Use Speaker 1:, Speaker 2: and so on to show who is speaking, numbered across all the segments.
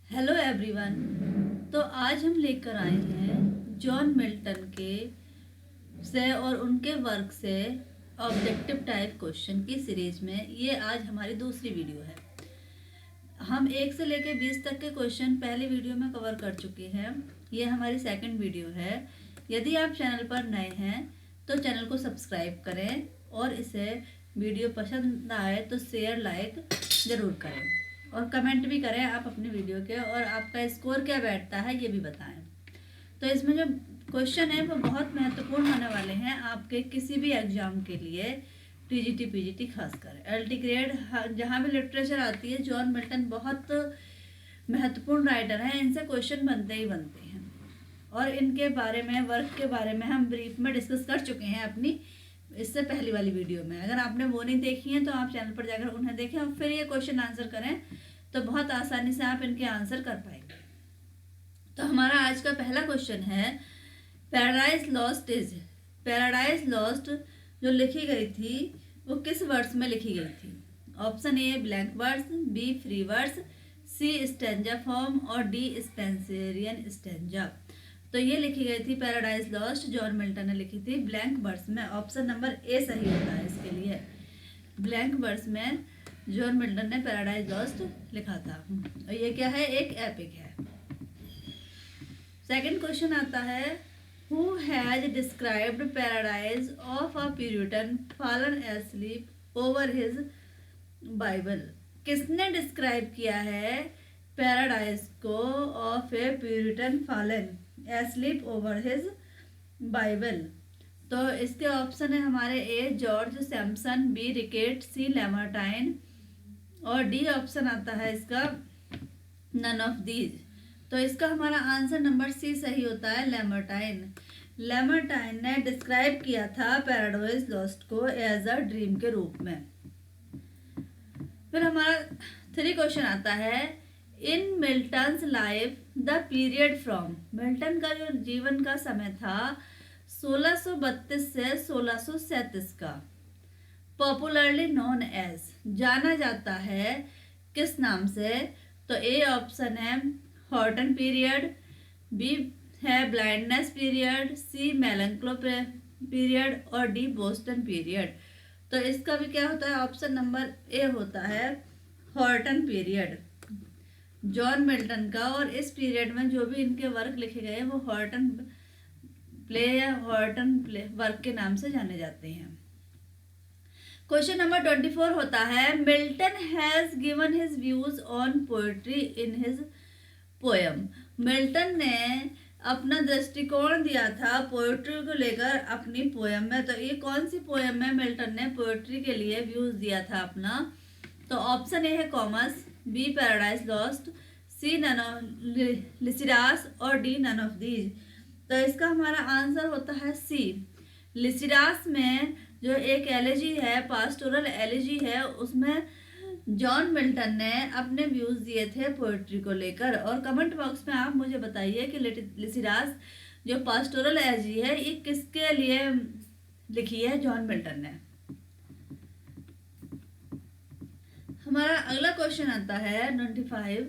Speaker 1: Hello everyone. तो आज हम लेकर आए हैं जॉन मिल्टन के से और उनके वर्क से ऑब्जेक्टिव टाइप क्वेश्चन की सीरीज में ये आज हमारी दूसरी वीडियो है। हम 1 से लेकर 20 तक के क्वेश्चन पहले वीडियो में कवर कर चुके हैं। ये हमारी सेकंड वीडियो है। यदि आप चैनल पर नए हैं तो चैनल को सब्सक्राइब करें और इसे वीडियो पसंद आए तो शेयर लाइक ज़रूर करें और कमेंट भी करें आप अपनी वीडियो के, और आपका स्कोर क्या बैठता है ये भी बताएं। तो इसमें जो क्वेश्चन है वो बहुत महत्वपूर्ण होने वाले हैं आपके किसी भी एग्जाम के लिए, टीजीटी पीजीटी खासकर एलटी ग्रेड जहाँ भी लिटरेचर आती है। जॉन मिल्टन बहुत महत्वपूर्ण राइटर हैं, इनसे क्वेश्चन बनते ही बनते हैं। और इनके बारे में, वर्क के बारे में हम ब्रीफ में डिस्कस कर चुके हैं अपनी इससे पहली वाली वीडियो में। अगर आपने वो नहीं देखी है तो आप चैनल पर जाकर उन्हें देखें और फिर ये क्वेश्चन आंसर करें तो बहुत आसानी से आप इनके आंसर कर पाएंगे। तो हमारा आज का पहला क्वेश्चन है, पैराडाइज लॉस्ट जो लिखी गई थी वो किस वर्ड्स में लिखी गई थी? Option A blank words, B free words, C stanza form और डी स्पेंसरियन स्टेंजा। तो ये लिखी गई थी पैराडाइज लॉस्ट, जॉन मिल्टन ने लिखी थी ब्लैंक वर्ड्स में। ऑप्शन नंबर ए सही होता है इसके लिए। ब्लैंक वर्ड्स में जॉन मिल्टन ने पैराडाइज लॉस्ट लिखा था। और ये क्या है? एक एपिक है। सेकंड क्वेश्चन आता है, who has described paradise of a Puritan fallen asleep over his Bible? किसने डिस्क्राइब किया है पैराडाइज को of A Puritan fallen asleep over his Bible? तो इसके ऑप्शन है हमारे ए जॉर्ज सैमसन, बी रिकेट, सी लैमरटाइन और डी ऑप्शन आता है इसका नन ऑफ दीज। तो इसका हमारा आंसर नंबर सी सही होता है, लैमरटाइन। लैमरटाइन ने डिस्क्राइब किया था पैराडाइज लॉस्ट को एज अ ड्रीम के रूप में। फिर हमारा 3 क्वेश्चन आता है, in Milton's life the period from, Milton का जो जीवन का समय था 1632 से 1637 का, पॉपुलरली नोन एज, जाना जाता है किस नाम से? तो ए ऑप्शन है हॉर्टन पीरियड, बी है ब्लाइंडनेस पीरियड, सी मेलंक्लो पीरियड और डी बोस्टन पीरियड। तो इसका भी क्या होता है? ऑप्शन नंबर ए होता है हॉर्टन पीरियड जॉन मिल्टन का। और इस पीरियड में जो भी इनके वर्क लिखे गए वो हॉर्टन प्ले वर्क के नाम से जाने जाते हैं। क्वेश्चन नंबर 24 होता है, Milton has given his views on poetry in his poem. Milton ने अपना दृष्टिकोण दिया था पोएट्री को लेकर अपनी पोयम में। तो ये कौन सी पोयम में मिल्टन ने पोएट्री के लिए व्यूज दिया था अपना? तो ऑप्शन ए है Comus, B Paradise Lost, C none of Lycidas और डी नन ऑफ दीज। तो इसका हमारा आंसर होता है सी। लिसिडास में जो एक एलेजी है, पास्टोरल एलेजी है, उसमें जॉन मिल्टन ने अपने व्यूज दिए थे पोएट्री को लेकर। और कमेंट बॉक्स में आप मुझे बताइए कि लिसिडास जो पास्टोरल एलेजी है ये किसके लिए लिखी है जॉन मिल्टन ने। हमारा अगला क्वेश्चन आता है 25,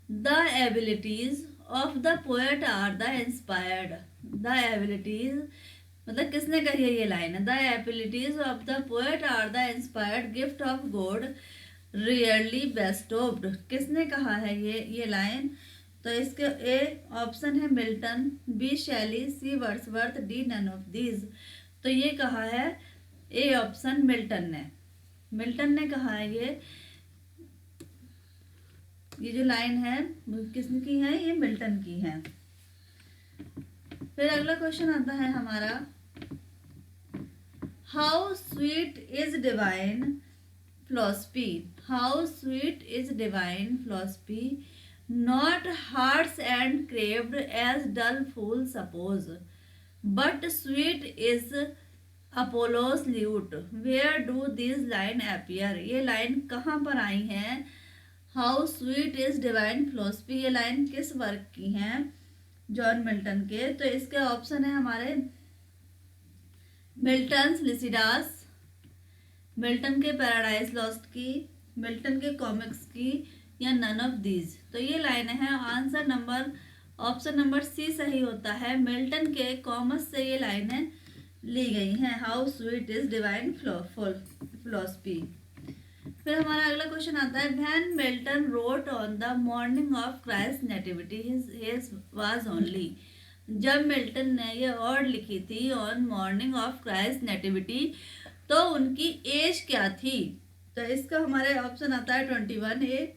Speaker 1: the abilities of the poet are the inspired. The abilities मतलब किसने कही है ये line? The abilities of the poet are the inspired gift of god rarely bestowed. किसने कहा है ये लाइन? तो इसके ए ऑप्शन है Milton, B Shelley, C Wordsworth, D none of these. तो ये कहा है ए ऑप्शन मिल्टन ने कहा है। ये जो लाइन है किसने की है? ये मिल्टन की है। फिर अगला क्वेश्चन आता है हमारा, how sweet is divine philosophy, how sweet is divine philosophy, not hearts and craved as dull fools suppose, but sweet is Apollo's lute, where do these line appear? ये लाइन कहाँ पर आई हैं? how sweet is divine philosophy ये line किस work की हैं? John Milton के। तो इसके ऑप्शन है हमारे मिल्टन्स लिसिडास, मिल्टन के पैराडाइज लॉस्ट की, मिल्टन के कॉमिक्स की या none of these। तो ये लाइन है, answer number option number C सही होता है। मिल्टन के कॉमस से ये लाइनें ली गई हैं। How sweet is divine philosophy. फिर हमारा अगला क्वेश्चन आता है, when Milton road on the morning of Christ nativity his was only. जब मिल्टन ने ये वर्ड लिखी थी on morning of Christ nativity, तो उनकी एज क्या थी। तो इसका हमारे ऑप्शन आता है 21, ए,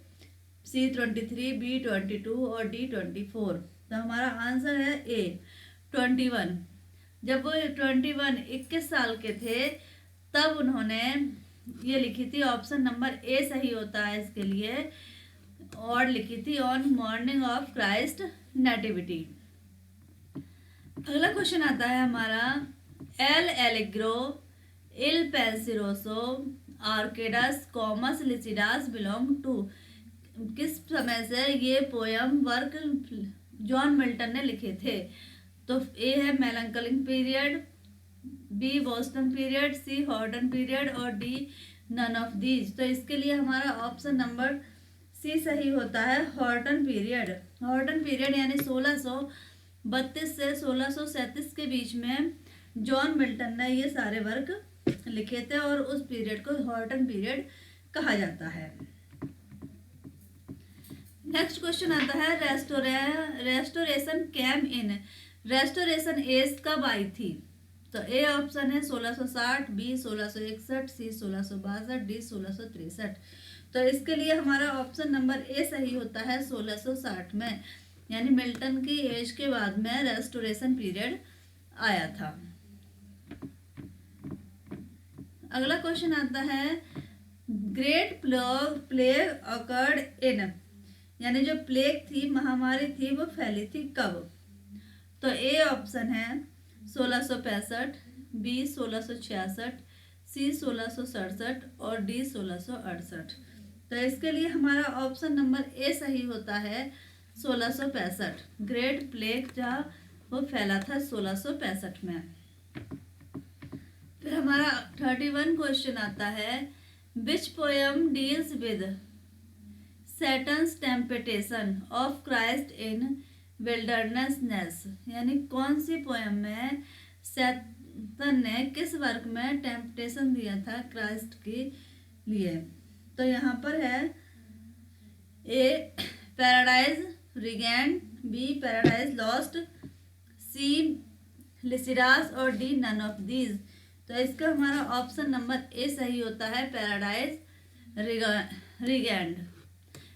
Speaker 1: सी 23, बी 22 और डी 24। तो हमारा आंसर है ए 21। जब वो 21 साल के थे तब उन्होंने ये लिखी थी। ऑप्शन नंबर ए सही होता है इसके लिए, और लिखी थी on morning of Christ nativity. अगला क्वेश्चन आता है हमारा, L'Allegro Il Penseroso Arcades Comus Lycidas belong to. किस समय से ये पोयम वर्क जॉन मिल्टन ने लिखे थे। तो ए है मेलंकलिंग पीरियड, बी बोस्टन पीरियड, सी हॉर्डन पीरियड और डी नन ऑफ दीज। तो इसके लिए हमारा ऑप्शन नंबर सी सही होता है, हॉर्डन पीरियड। हॉर्डन पीरियड यानी 1632 से 1637 के बीच में जॉन मिल्टन ने ये सारे वर्क लिखे थे और उस पीरियड को हॉर्डन पीरियड कहा जाता है। नेक्स्ट क्वेश्चन आता है, रेस्टोरेशन कैम इन। रेस्टोरेशन एज कब आई थी। तो ए ऑप्शन है 1660, बी 1661, सी 1662, डी 1663। तो इसके लिए हमारा ऑप्शन नंबर ए सही होता है 1660 में, यानी मिल्टन की एज के बाद में रेस्टोरेशन पीरियड आया था। अगला क्वेश्चन आता है, ग्रेट प्लेग अकर्ड इन। यानी जो प्लेग थी, महामारी थी, वो फैली थी कब। तो ए ऑप्शन है 1665, बी 1666, सी 1667 और डी 1668। तो इसके लिए हमारा ऑप्शन नंबर ए सही होता है 1665। ग्रेट प्लेग जहाँ वो फैला था 1665 में। फिर हमारा 31 क्वेश्चन आता है, which poem deals with Satan's temptation of Christ in wilderness. यानी कौन सी पोयम में सैतन ने किस वर्क में टेम्पटेशन दिया था क्राइस्ट के लिए। तो यहाँ पर है A Paradise Regained, B Paradise Lost, C Lycidas और डी नन ऑफ दीज। तो इसका हमारा ऑप्शन नंबर ए सही होता है, पैराडाइज रिगेंड।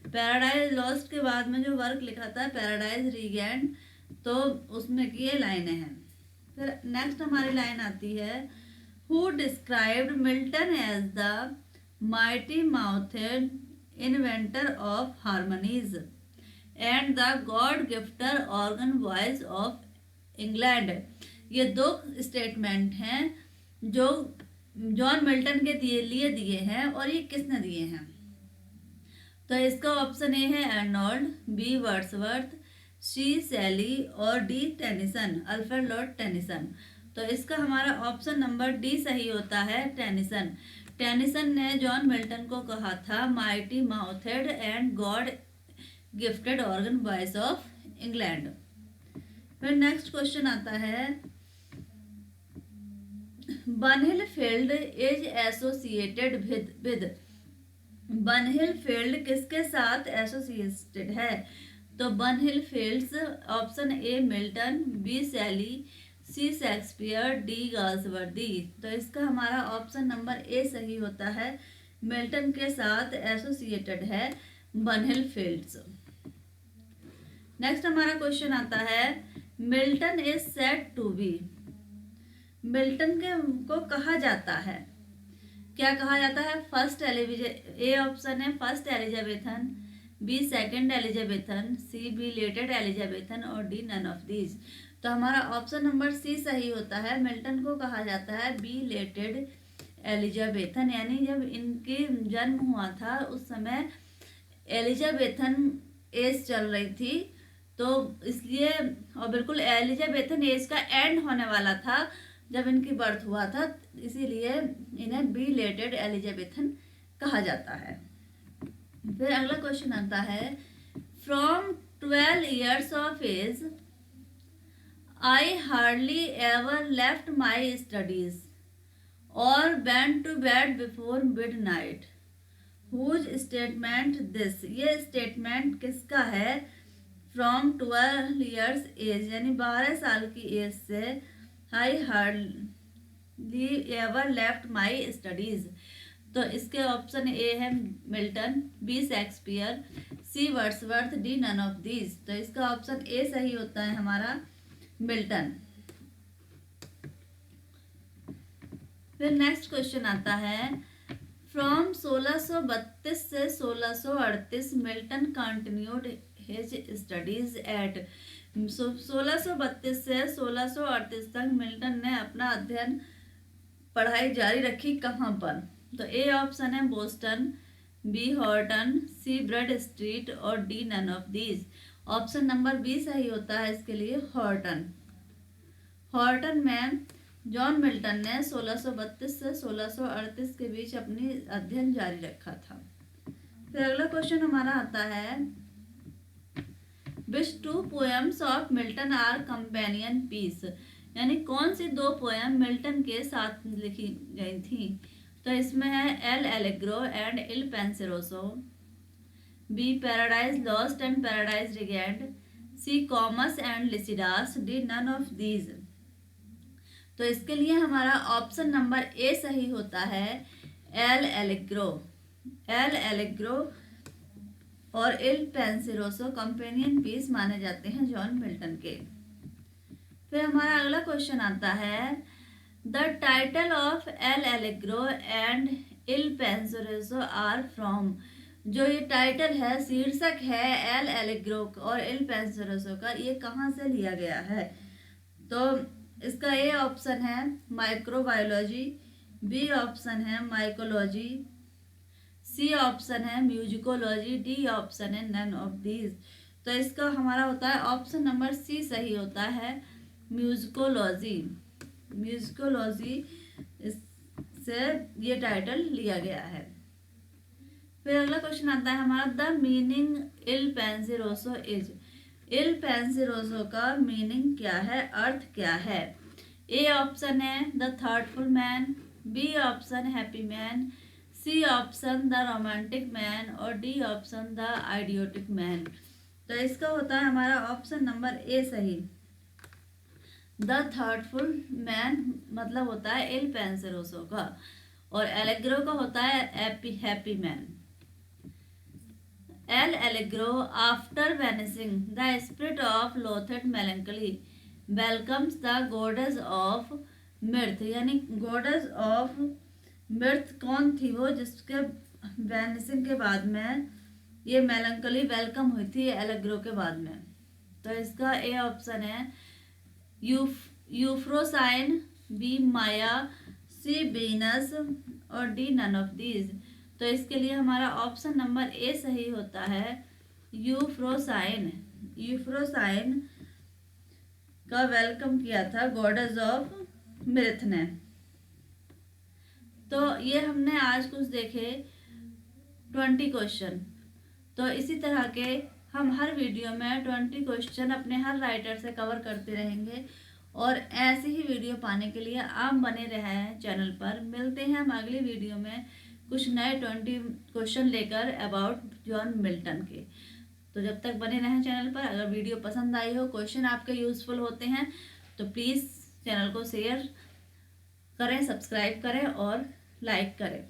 Speaker 1: पैराडाइज लॉस्ट के बाद में जो वर्क लिखा था पैराडाइज रिगेंड, तो उसमें की ये लाइनें हैं। फिर नेक्स्ट हमारी लाइन आती है, who described Milton as the mighty mouthed inventor of harmonies and the god gifted organ voice of England. ये दो स्टेटमेंट हैं जो जॉन मिल्टन के लिए दिए हैं, और ये किसने दिए हैं। तो इसका ऑप्शन ए है Arnold, B Wordsworth, C Shelley और D Tennyson, Alfred Lord Tennyson. तो इसका हमारा ऑप्शन नंबर डी सही होता है, टेनिसन। टेनिसन ने जॉन मिल्टन को कहा था mighty mouthed and God gifted organ voice of England. फिर नेक्स्ट क्वेश्चन आता है, Bunhill Field is associated with. Bunhill Field किसके साथ एसोसिएटेड है। तो Bunhill Fields option A Milton, B Shelley, C Shakespeare, D Galsworthy. तो इसका हमारा ऑप्शन नंबर ए सही होता है, मिल्टन के साथ एसोसिएटेड है बनहिल फील्ड्स। नेक्स्ट हमारा क्वेश्चन आता है, Milton is said to be. Milton के को कहा जाता है, क्या कहा जाता है। फर्स्ट ए ऑप्शन है first Elizabethan, B second Elizabethan, C belated Elizabethan और डी नन ऑफ दीज। तो हमारा ऑप्शन नंबर सी सही होता है, मिल्टन को कहा जाता है बी लेटेड एलिजाबेथन। यानी जब इनके जन्म हुआ था उस समय एलिजाबेथन एज चल रही थी, तो इसलिए, और बिल्कुल एलिजाबेथन एज का एंड होने वाला था जब इनकी बर्थ हुआ था, इसीलिए इन्हें बी लेटेड एलिजाबेथन कहा जाता है। फिर अगला क्वेश्चन आता है, from 12 years of age I hardly ever left my studies or went to bed before midnight. Whose statement this? ये स्टेटमेंट किसका है? फ्रॉम 12 years एज यानी 12 साल की एज से I hardly ever left my studies. तो इसके ऑप्शन ए है Milton, B Shakespeare, C Wordsworth, D none of these. तो इसका ऑप्शन ए सही होता है हमारा मिल्टन। फिर नेक्स्ट क्वेश्चन आता है, फ्रॉम 1632 से 1638 Milton continued his studies at. 1632 से 1638 तक मिल्टन ने अपना अध्ययन पढ़ाई जारी रखी कहाँ पर? तो ए ऑप्शन है Boston, B Horton, C Bread Street और D none of these. Option number B सही होता है इसके लिए, हॉर्टन। हॉर्टन में जॉन मिल्टन ने 1632 से 1638 के बीच अपनी अध्ययन जारी रखा था। फिर अगला क्वेश्चन हमारा आता है, which 2 poems of Milton are companion piece. यानी कौन सी 2 पोएम मिल्टन के साथ लिखी गई थी? तो इसमें है L'Allegro and Il Penseroso, B Paradise Lost and Paradise Regained, C Comus and Lycidas, D none of these. तो इसके लिए हमारा ऑप्शन नंबर ए सही होता है, एल एलेग्रो। एल एलेग्रो और इल पेंसेरोसो कंपेनियन पीस माने जाते हैं जॉन मिल्टन के। फिर हमारा अगला क्वेश्चन आता है, the title of L'Allegro and Il Penseroso are from. जो ये टाइटल है, शीर्षक है एल एलेग्रो और इल पेंसेरोसो का, ये कहाँ से लिया गया है? तो इसका ए ऑप्शन है माइक्रोबायोलॉजी, बी ऑप्शन है माइकोलॉजी, सी ऑप्शन है म्यूजिकोलॉजी, डी ऑप्शन है नन ऑफ दीज। तो इसका हमारा होता है ऑप्शन नंबर सी सही होता है, म्यूजिकोलॉजी। म्यूजिकोलॉजी से ये टाइटल लिया गया है। फिर अगला क्वेश्चन आता है हमारा, the meaning Il Penseroso is. Il Penseroso का मीनिंग क्या है, अर्थ क्या है? ए ऑप्शन है the thoughtful man, B option happy man, C option the romantic man और D option the idiotic man. तो इसका होता है हमारा ऑप्शन नंबर ए सही, द थॉटफुल मैन मतलब होता है इल पेंसेरोसो का, और एलेग्रो का होता है happy man. L'Allegro after vanishing the spirit of loathed melancholy welcomes the goddess of mirth. यानी गॉडेस ऑफ मिर्थ कौन थी? वो जिसके वैनिसिंग के बाद में ये मेलंकली वेलकम हुई थी एलेग्रो के बाद में। तो इसका ए ऑप्शन है यूफ्रोसाइन, बी माया, सी वीनस और डी नन ऑफ दीज। तो इसके लिए हमारा ऑप्शन नंबर ए सही होता है, यूफ्रोसाइन। यूफ्रोसाइन का वेलकम किया था गॉडेस ऑफ मिर्थ ने। तो ये हमने आज कुछ देखे 20 क्वेश्चन। तो इसी तरह के हम हर वीडियो में 20 क्वेश्चन अपने हर राइटर से कवर करते रहेंगे, और ऐसे ही वीडियो पाने के लिए आप बने रहे हैं चैनल पर। मिलते हैं हम अगली वीडियो में कुछ नए 20 क्वेश्चन लेकर अबाउट जॉन मिल्टन के। तो जब तक बने रहें चैनल पर, अगर वीडियो पसंद आई हो, क्वेश्चन आपके यूज़फुल होते हैं, तो प्लीज़ चैनल को शेयर करें, सब्सक्राइब करें और लाइक करें।